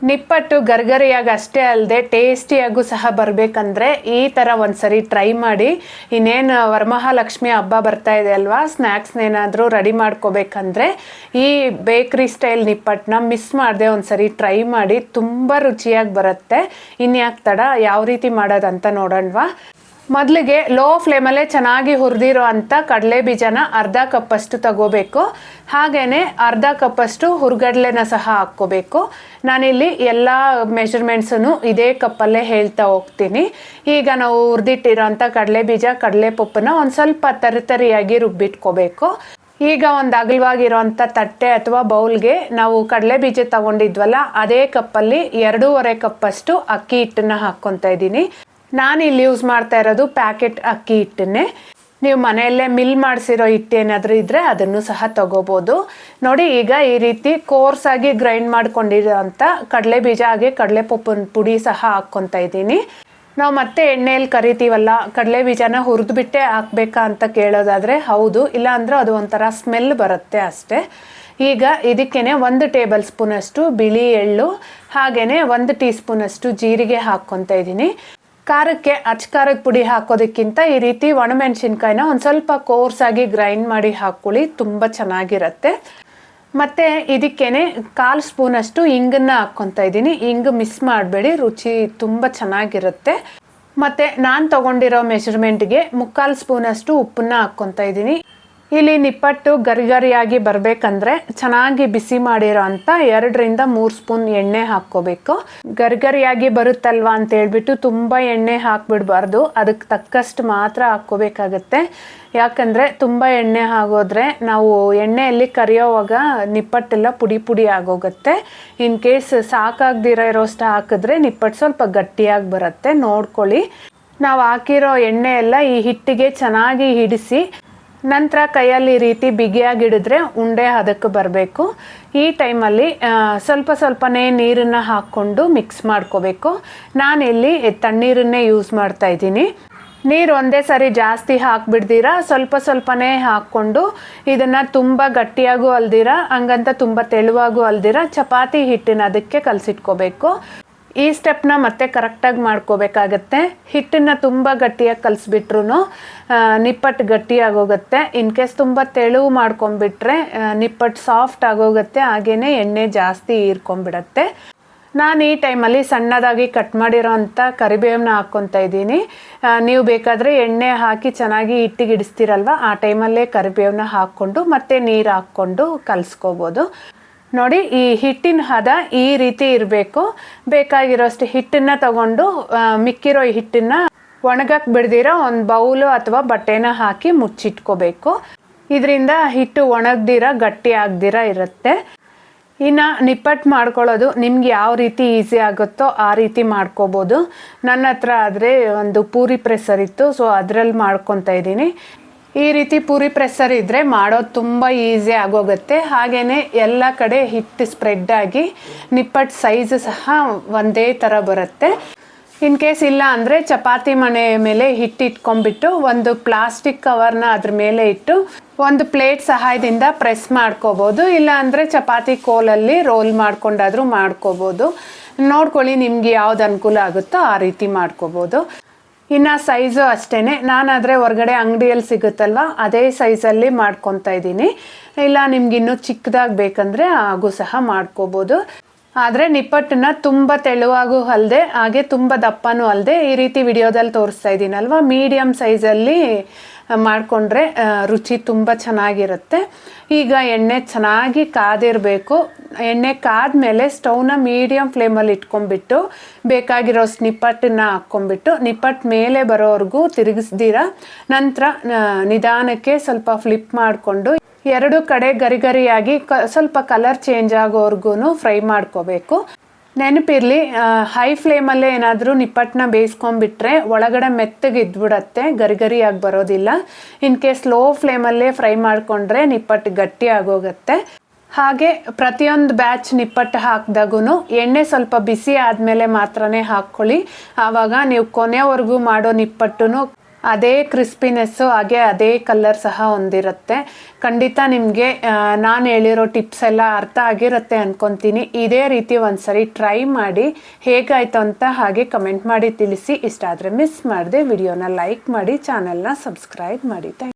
ನಿಪ್ಪಟ್ಟು ಗರ್ಗರಿಯಾಗಿ ಅಷ್ಟೇ ಅಲ್ಲದೆ ಟೇಸ್ಟಿಯಾಗೂ ಸಹ ಬರಬೇಕಂದ್ರೆ ಈ ಥರ ಒಂದ್ಸರಿ ಟ್ರೈ ಮಾಡಿ. ಇನ್ನೇನು ವರಮಹಾಲಕ್ಷ್ಮಿ ಹಬ್ಬ ಬರ್ತಾ ಇದೆ ಅಲ್ವಾ, ಸ್ನ್ಯಾಕ್ಸ್ನೇನಾದರೂ ರೆಡಿ ಮಾಡ್ಕೋಬೇಕಂದ್ರೆ ಈ ಬೇಕ್ರಿ ಸ್ಟೈಲ್ ನಿಪ್ಪಟ್ಟನ್ನ ಮಿಸ್ ಮಾಡದೆ ಒಂದ್ಸರಿ ಟ್ರೈ ಮಾಡಿ. ತುಂಬ ರುಚಿಯಾಗಿ ಬರುತ್ತೆ. ಇನ್ಯಾಕೆ ತಡ, ಯಾವ ರೀತಿ ಮಾಡೋದಂತ ನೋಡೋಣವಾ. ಮೊದಲಿಗೆ ಲೋ ಫ್ಲೇಮಲ್ಲೇ ಚೆನ್ನಾಗಿ ಹುರಿದಿರೋ ಅಂಥ ಕಡಲೆ ಬೀಜನ ಅರ್ಧ ಕಪ್ಪಷ್ಟು ತಗೋಬೇಕು. ಹಾಗೆಯೇ ಅರ್ಧ ಕಪ್ಪಷ್ಟು ಹುರ್ಗಡ್ಲೆನ ಸಹ ಹಾಕ್ಕೋಬೇಕು. ನಾನಿಲ್ಲಿ ಎಲ್ಲ ಮೆಷರ್ಮೆಂಟ್ಸನ್ನು ಇದೇ ಕಪ್ಪಲ್ಲೇ ಹೇಳ್ತಾ ಹೋಗ್ತೀನಿ. ಈಗ ನಾವು ಹುರಿದಿಟ್ಟಿರೋ ಅಂಥ ಕಡಲೆ ಬೀಜ ಕಡಲೆ ಪಪ್ಪನ್ನ ಒಂದು ಸ್ವಲ್ಪ ತರಿಯಾಗಿ ರುಬ್ಬಿಟ್ಕೋಬೇಕು. ಈಗ ಒಂದು ಅಗಲವಾಗಿರೋಂಥ ತಟ್ಟೆ ಅಥವಾ ಬೌಲ್ಗೆ ನಾವು ಕಡಲೆ ಬೀಜ ತಗೊಂಡಿದ್ವಲ್ಲ ಅದೇ ಕಪ್ಪಲ್ಲಿ 2.5 ಕಪ್ಪಷ್ಟು ಅಕ್ಕಿ ಹಿಟ್ಟನ್ನು ಹಾಕ್ಕೊತಾ ಇದ್ದೀನಿ. ನಾನಿಲ್ಲಿ ಯೂಸ್ ಮಾಡ್ತಾ ಇರೋದು ಪ್ಯಾಕೆಟ್ ಅಕ್ಕಿ ಹಿಟ್ಟನ್ನೇ. ನೀವು ಮನೆಯಲ್ಲೇ ಮಿಲ್ ಮಾಡಿಸಿರೋ ಹಿಟ್ಟು ಏನಾದರೂ ಇದ್ದರೆ ಅದನ್ನು ಸಹ ತಗೋಬೋದು. ನೋಡಿ, ಈಗ ಈ ರೀತಿ ಕೋರ್ಸಾಗಿ ಗ್ರೈಂಡ್ ಮಾಡ್ಕೊಂಡಿರೋ ಅಂಥ ಕಡಲೆ ಬೀಜ ಹಾಗೆ ಕಡಲೆ ಪಪ್ಪನ ಪುಡಿ ಸಹ ಹಾಕ್ಕೊತಾ ಇದ್ದೀನಿ. ನಾವು ಮತ್ತೆ ಎಣ್ಣೆಯಲ್ಲಿ ಕರಿತೀವಲ್ಲ, ಕಡಲೆ ಬೀಜನ ಹುರಿದ್ಬಿಟ್ಟೆ ಹಾಕ್ಬೇಕಾ ಅಂತ ಕೇಳೋದಾದರೆ ಹೌದು, ಇಲ್ಲ ಅಂದರೆ ಅದು ಒಂಥರ ಸ್ಮೆಲ್ ಬರುತ್ತೆ ಅಷ್ಟೇ. ಈಗ ಇದಕ್ಕೇ 1 ಟೇಬಲ್ ಸ್ಪೂನಷ್ಟು ಬಿಳಿ ಎಳ್ಳು ಹಾಗೆಯೇ 1 ಟೀ ಸ್ಪೂನಷ್ಟು ಜೀರಿಗೆ ಹಾಕ್ಕೊತಾ ಇದ್ದೀನಿ. ಖಾರಕ್ಕೆ ಖಾರದ ಪುಡಿ ಹಾಕೋದಕ್ಕಿಂತ ಈ ರೀತಿ ಒಣಮೆಣಸಿನ್ಕಾಯಿನ ಒಂದು ಸ್ವಲ್ಪ ಕೋರ್ಸಾಗಿ ಗ್ರೈಂಡ್ ಮಾಡಿ ಹಾಕ್ಕೊಳ್ಳಿ, ತುಂಬ ಚೆನ್ನಾಗಿರುತ್ತೆ. ಮತ್ತು ಇದಕ್ಕೇನೆ 1/4 ಸ್ಪೂನಷ್ಟು ಇಂಗನ್ನು ಹಾಕ್ಕೊತಾ ಇದ್ದೀನಿ. ಇಂಗು ಮಿಸ್ ಮಾಡಬೇಡಿ, ರುಚಿ ತುಂಬ ಚೆನ್ನಾಗಿರುತ್ತೆ. ಮತ್ತು ನಾನು ತೊಗೊಂಡಿರೋ ಮೆಷರ್ಮೆಂಟ್ಗೆ 3/4 ಸ್ಪೂನಷ್ಟು ಉಪ್ಪನ್ನ ಹಾಕ್ಕೊತಾ ಇದ್ದೀನಿ. ಇಲ್ಲಿ ನಿಪ್ಪಟ್ಟು ಗರಿಗರಿಯಾಗಿ ಬರಬೇಕಂದ್ರೆ ಚೆನ್ನಾಗಿ ಬಿಸಿ ಮಾಡಿರೋ ಅಂಥ 2-3 ಸ್ಪೂನ್ ಎಣ್ಣೆ ಹಾಕ್ಕೋಬೇಕು. ಗರಿಗರಿಯಾಗಿ ಬರುತ್ತಲ್ವ ಅಂತ ಹೇಳ್ಬಿಟ್ಟು ತುಂಬ ಎಣ್ಣೆ ಹಾಕ್ಬಿಡ್ಬಾರ್ದು, ಅದಕ್ಕೆ ತಕ್ಕಷ್ಟು ಮಾತ್ರ ಹಾಕ್ಕೋಬೇಕಾಗತ್ತೆ. ಯಾಕಂದರೆ ತುಂಬ ಎಣ್ಣೆ ಆಗೋದ್ರೆ ನಾವು ಎಣ್ಣೆಯಲ್ಲಿ ಕರಿಯೋವಾಗ ನಿಪ್ಪಟ್ಟೆಲ್ಲ ಪುಡಿ ಪುಡಿ ಆಗೋಗುತ್ತೆ. ಇನ್ ಕೇಸ್ ಸಾಕಾಗದಿರೋ ಇರೋಷ್ಟು ಹಾಕಿದ್ರೆ ನಿಪ್ಪಟ್ಟು ಸ್ವಲ್ಪ ಗಟ್ಟಿಯಾಗಿ ಬರುತ್ತೆ, ನೋಡ್ಕೊಳ್ಳಿ. ನಾವು ಹಾಕಿರೋ ಎಣ್ಣೆ ಎಲ್ಲ ಈ ಹಿಟ್ಟಿಗೆ ಚೆನ್ನಾಗಿ ಹಿಡಿಸಿ ನಂತರ ಕೈಯಲ್ಲಿ ಈ ರೀತಿ ಬಿಗಿಯಾಗಿ ಹಿಡಿದ್ರೆ ಉಂಡೆ ಹದಕ್ಕೆ ಬರಬೇಕು. ಈ ಟೈಮಲ್ಲಿ ಸ್ವಲ್ಪನೇ ನೀರನ್ನು ಹಾಕ್ಕೊಂಡು ಮಿಕ್ಸ್ ಮಾಡ್ಕೋಬೇಕು. ನಾನಿಲ್ಲಿ ತಣ್ಣೀರನ್ನೇ ಯೂಸ್ ಮಾಡ್ತಾ ಇದ್ದೀನಿ. ನೀರು ಒಂದೇ ಸರಿ ಜಾಸ್ತಿ ಹಾಕ್ಬಿಡ್ದಿರ ಸ್ವಲ್ಪನೇ ಹಾಕ್ಕೊಂಡು ಇದನ್ನು ತುಂಬ ಗಟ್ಟಿಯಾಗೂ ಅಲ್ದಿರ ಹಂಗಂತ ತುಂಬ ತೆಳುವಾಗೂ ಅಲ್ದಿರ ಚಪಾತಿ ಹಿಟ್ಟಿನ ಅದಕ್ಕೆ ಕಲಸಿಟ್ಕೋಬೇಕು. ಈ ಸ್ಟೆಪ್ನ ಮತ್ತೆ ಕರೆಕ್ಟಾಗಿ ಮಾಡ್ಕೋಬೇಕಾಗತ್ತೆ. ಹಿಟ್ಟನ್ನು ತುಂಬ ಗಟ್ಟಿಯಾಗಿ ಕಲಿಸ್ಬಿಟ್ರು ನಿಪ್ಪಟ್ಟು ಗಟ್ಟಿಯಾಗೋಗುತ್ತೆ. ಇನ್ ಕೇಸ್ ತುಂಬ ತೆಳುವು ಮಾಡ್ಕೊಂಬಿಟ್ರೆ ನಿಪ್ಪಟ್ಟು ಸಾಫ್ಟ್ ಆಗೋಗುತ್ತೆ, ಹಾಗೆಯೇ ಎಣ್ಣೆ ಜಾಸ್ತಿ ಹೀರ್ಕೊಂಬಿಡತ್ತೆ. ನಾನು ಈ ಟೈಮಲ್ಲಿ ಸಣ್ಣದಾಗಿ ಕಟ್ ಮಾಡಿರೋ ಅಂಥ ಕರಿಬೇವನ್ನ ಹಾಕ್ಕೊತಾ ಇದ್ದೀನಿ. ನೀವು ಬೇಕಾದರೆ ಎಣ್ಣೆ ಹಾಕಿ ಚೆನ್ನಾಗಿ ಹಿಟ್ಟಿಗೆ ಇಡಿಸ್ತೀರಲ್ವ, ಆ ಟೈಮಲ್ಲೇ ಕರಿಬೇವನ್ನ ಹಾಕ್ಕೊಂಡು ಮತ್ತೆ ನೀರು ಹಾಕ್ಕೊಂಡು ಕಲಿಸ್ಕೋಬೋದು. ನೋಡಿ, ಈ ಹಿಟ್ಟಿನ ಹದ ಈ ರೀತಿ ಇರಬೇಕು. ಬೇಕಾಗಿರೋಷ್ಟು ಹಿಟ್ಟನ್ನು ತಗೊಂಡು ಮಿಕ್ಕಿರೋ ಹಿಟ್ಟನ್ನು ಒಣಗಕ್ಕೆ ಬಿಡ್ದಿರೋ ಒಂದು ಬೌಲು ಅಥವಾ ಬಟ್ಟೆನ ಹಾಕಿ ಮುಚ್ಚಿಟ್ಕೋಬೇಕು. ಇದರಿಂದ ಹಿಟ್ಟು ಒಣಗ್ದಿರ ಗಟ್ಟಿ ಆಗದಿರ ಇರುತ್ತೆ. ಇನ್ನು ನಿಪ್ಪಟ್ಟು ಮಾಡ್ಕೊಳ್ಳೋದು ನಿಮ್ಗೆ ಯಾವ ರೀತಿ ಈಸಿ ಆಗುತ್ತೋ ಆ ರೀತಿ ಮಾಡ್ಕೋಬೋದು. ನನ್ನ ಹತ್ರ ಆದರೆ ಒಂದು ಪೂರಿ ಪ್ರೆಸ್ಸರ್ ಇತ್ತು, ಸೊ ಅದರಲ್ಲಿ ಮಾಡ್ಕೊತಾ ಇದ್ದೀನಿ. ಈ ರೀತಿ ಪೂರಿ ಪ್ರೆಸ್ಸರ್ ಇದ್ದರೆ ಮಾಡೋದು ತುಂಬ ಈಸಿ ಆಗೋಗುತ್ತೆ. ಹಾಗೆಯೇ ಎಲ್ಲ ಕಡೆ ಹಿಟ್ಟು ಸ್ಪ್ರೆಡ್ ಆಗಿ ನಿಪ್ಪಟ್ಟು ಸೈಜ್ ಸಹ ಒಂದೇ ಥರ ಬರುತ್ತೆ. ಇನ್ ಕೇಸ್ ಇಲ್ಲ ಅಂದರೆ ಚಪಾತಿ ಮಣೆ ಮೇಲೆ ಹಿಟ್ಟು ಇಟ್ಕೊಂಡ್ಬಿಟ್ಟು ಒಂದು ಪ್ಲಾಸ್ಟಿಕ್ ಕವರ್ನ ಅದ್ರ ಮೇಲೆ ಇಟ್ಟು ಒಂದು ಪ್ಲೇಟ್ ಸಹಾಯದಿಂದ ಪ್ರೆಸ್ ಮಾಡ್ಕೋಬೋದು. ಇಲ್ಲ ಅಂದರೆ ಚಪಾತಿ ಕೋಲಲ್ಲಿ ರೋಲ್ ಮಾಡ್ಕೊಂಡಾದರೂ ಮಾಡ್ಕೋಬೋದು. ನೋಡ್ಕೊಳ್ಳಿ, ನಿಮ್ಗೆ ಯಾವ್ದು ಅನುಕೂಲ ಆಗುತ್ತೋ ಆ ರೀತಿ ಮಾಡ್ಕೋಬೋದು. ಇನ್ನು ಸೈಜು ಅಷ್ಟೇ, ನಾನಾದರೆ ಹೊರಗಡೆ ಅಂಗಡಿಯಲ್ಲಿ ಸಿಗುತ್ತಲ್ವ ಅದೇ ಸೈಜಲ್ಲಿ ಮಾಡ್ಕೊತಾ ಇದ್ದೀನಿ. ಇಲ್ಲ ನಿಮ್ಗಿನ್ನೂ ಚಿಕ್ಕದಾಗಿ ಬೇಕಂದರೆ ಹಾಗೂ ಸಹ ಮಾಡ್ಕೋಬೋದು. ಆದರೆ ನಿಪ್ಪಟ್ಟನ್ನ ತುಂಬ ತೆಳುವಾಗೂ ಅಲ್ಲದೆ ಹಾಗೆ ತುಂಬ ದಪ್ಪನೂ ಅಲ್ಲದೆ ಈ ರೀತಿ ವಿಡಿಯೋದಲ್ಲಿ ತೋರಿಸ್ತಾ ಇದ್ದೀನಲ್ವ, ಮೀಡಿಯಮ್ ಸೈಜಲ್ಲಿ ಮಾಡಿಕೊಂಡ್ರೆ ರುಚಿ ತುಂಬ ಚೆನ್ನಾಗಿರುತ್ತೆ. ಈಗ ಎಣ್ಣೆ ಚೆನ್ನಾಗಿ ಕಾದಿರಬೇಕು. ಎಣ್ಣೆ ಕಾದ್ಮೇಲೆ ಸ್ಟವ್ನ ಮೀಡಿಯಮ್ ಫ್ಲೇಮಲ್ಲಿ ಇಟ್ಕೊಂಡ್ಬಿಟ್ಟು ಬೇಕಾಗಿರೋಷ್ಟು ನಿಪ್ಪಟ್ಟನ್ನ ಹಾಕ್ಕೊಂಡ್ಬಿಟ್ಟು ನಿಪ್ಪಟ್ಟು ಮೇಲೆ ಬರೋವರೆಗೂ ತಿರುಗಿಸ್ದಿರ ನಂತರ ನಿಧಾನಕ್ಕೆ ಸ್ವಲ್ಪ ಫ್ಲಿಪ್ ಮಾಡಿಕೊಂಡು 2 ಕಡೆ ಗರಿಗರಿಯಾಗಿ ಸ್ವಲ್ಪ ಕಲರ್ ಚೇಂಜ್ ಆಗೋವರೆಗೂ ಫ್ರೈ ಮಾಡ್ಕೋಬೇಕು. ನೆನಪಿರಲಿ, ಹೈ ಫ್ಲೇಮಲ್ಲೇ ಏನಾದರೂ ನಿಪ್ಪಟ್ಟನ್ನ ಬೇಯಿಸ್ಕೊಂಡ್ಬಿಟ್ರೆ ಒಳಗಡೆ ಮೆತ್ತಗೆ ಇದ್ಬಿಡತ್ತೆ, ಗರಿಗರಿಯಾಗಿ ಬರೋದಿಲ್ಲ. ಇನ್ ಕೇಸ್ ಲೋ ಫ್ಲೇಮಲ್ಲೇ ಫ್ರೈ ಮಾಡಿಕೊಂಡ್ರೆ ನಿಪ್ಪಟ್ಟು ಗಟ್ಟಿ ಆಗೋಗುತ್ತೆ. ಹಾಗೆ ಪ್ರತಿಯೊಂದು ಬ್ಯಾಚ್ ನಿಪ್ಪಟ್ಟು ಹಾಕಿದಾಗೂ ಎಣ್ಣೆ ಸ್ವಲ್ಪ ಬಿಸಿ ಆದಮೇಲೆ ಮಾತ್ರನೇ ಹಾಕ್ಕೊಳ್ಳಿ. ಆವಾಗ ನೀವು ಕೊನೆವರೆಗೂ ಮಾಡೋ ನಿಪ್ಪಟ್ಟು ಅದೇ ಕ್ರಿಸ್ಪಿನೆಸ್ಸು ಹಾಗೆ ಅದೇ ಕಲರ್ ಸಹ ಹೊಂದಿರುತ್ತೆ. ಖಂಡಿತ ನಿಮಗೆ ನಾನು ಹೇಳಿರೋ ಟಿಪ್ಸ್ ಎಲ್ಲ ಅರ್ಥ ಆಗಿರುತ್ತೆ ಅಂದ್ಕೊತೀನಿ. ಇದೇ ರೀತಿ ಒಂದ್ಸರಿ ಟ್ರೈ ಮಾಡಿ ಹೇಗಾಯಿತು ಅಂತ ಹಾಗೆ ಕಮೆಂಟ್ ಮಾಡಿ ತಿಳಿಸಿ. ಇಷ್ಟ ಆದರೆ ಮಿಸ್ ಮಾಡದೆ ವಿಡಿಯೋನ ಲೈಕ್ ಮಾಡಿ, ಚಾನಲ್ನ ಸಬ್ಸ್ಕ್ರೈಬ್ ಮಾಡಿ.